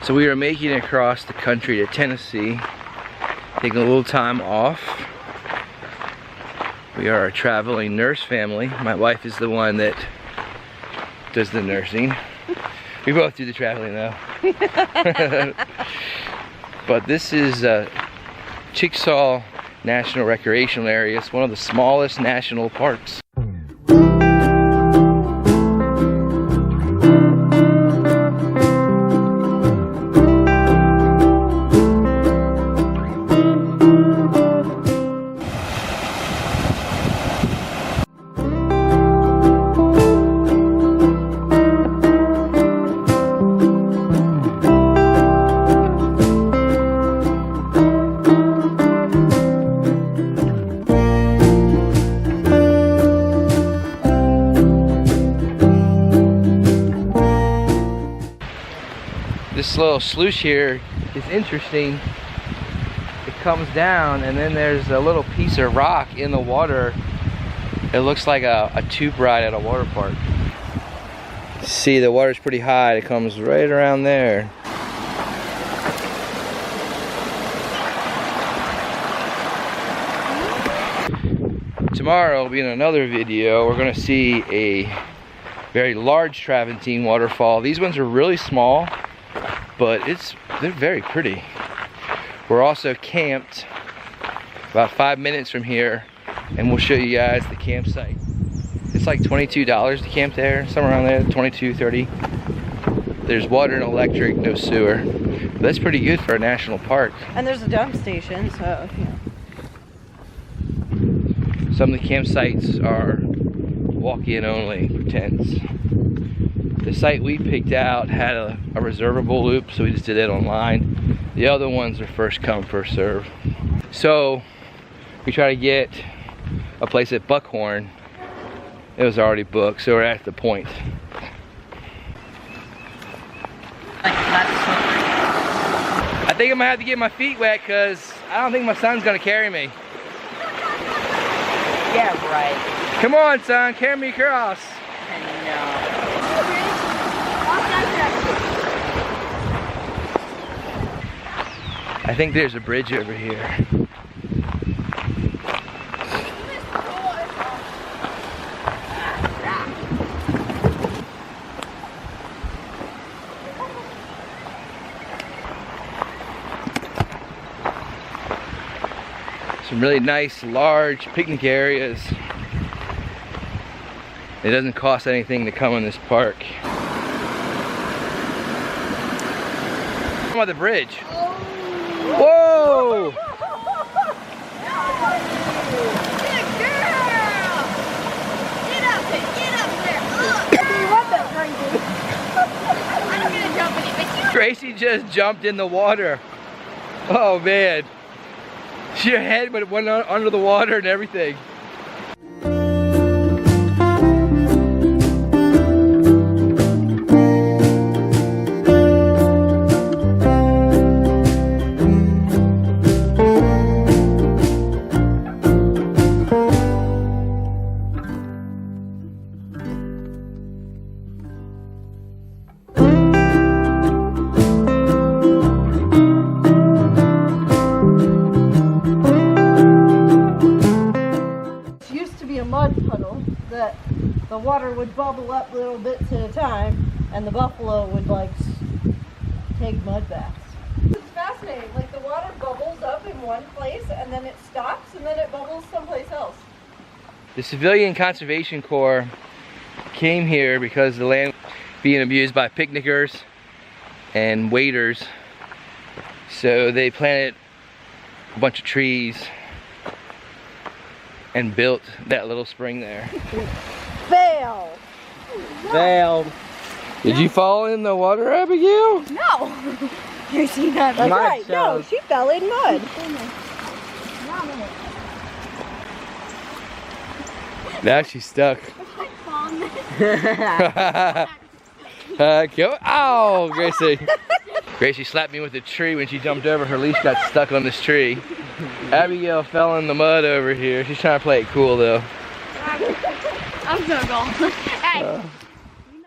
So we are making it across the country to Tennessee, taking a little time off. We are a traveling nurse family. My wife is the one that does the nursing. We both do the traveling though. But this is Chickasaw National Recreational Area. It's one of the smallest national parks. This little sluice here is interesting. It comes down and then there's a little piece of rock in the water. It looks like a tube ride at a water park. See, the water's pretty high. It comes right around there. Tomorrow will be in another video. We're gonna see a very large travertine waterfall. These ones are really small, but they're very pretty. We're also camped about 5 minutes from here, and we'll show you guys the campsite. It's like $22 to camp there, somewhere around there, 22, 30. There's water and electric, no sewer. But that's pretty good for a national park. And there's a dump station, so yeah. Some of the campsites are walk-in only for tents. The site we picked out had a reservable loop, so we just did it online. The other ones are first come, first serve. So we try to get a place at Buckhorn. It was already booked, so we're at the point. I think I'm gonna have to get my feet wet because I don't think my son's gonna carry me. Yeah, right. Come on, son, carry me across. I think there's a bridge over here. Some really nice, large picnic areas. It doesn't cost anything to come in this park. Come on the bridge. Whoa! Good girl! Get up there! You want that, Gracie? I'm gonna jump in it with you. Gracie just jumped in the water. Oh man. Your head went under the water and everything. That the water would bubble up little bits at a time, and the buffalo would like take mud baths. It's fascinating. Like the water bubbles up in one place, and then it stops, and then it bubbles someplace else. The Civilian Conservation Corps came here because the land was being abused by picnickers and waders. So they planted a bunch of trees and built that little spring there. Fail! Failed. Did you fall in the water, Abigail? No! You see that? That's right, no, she fell in mud. Now she's stuck. Go. Oh, Gracie. Gracie slapped me with a tree when she jumped over. Her leash got stuck on this tree. Abigail fell in the mud over here. She's trying to play it cool though. I'm gonna go. Hey.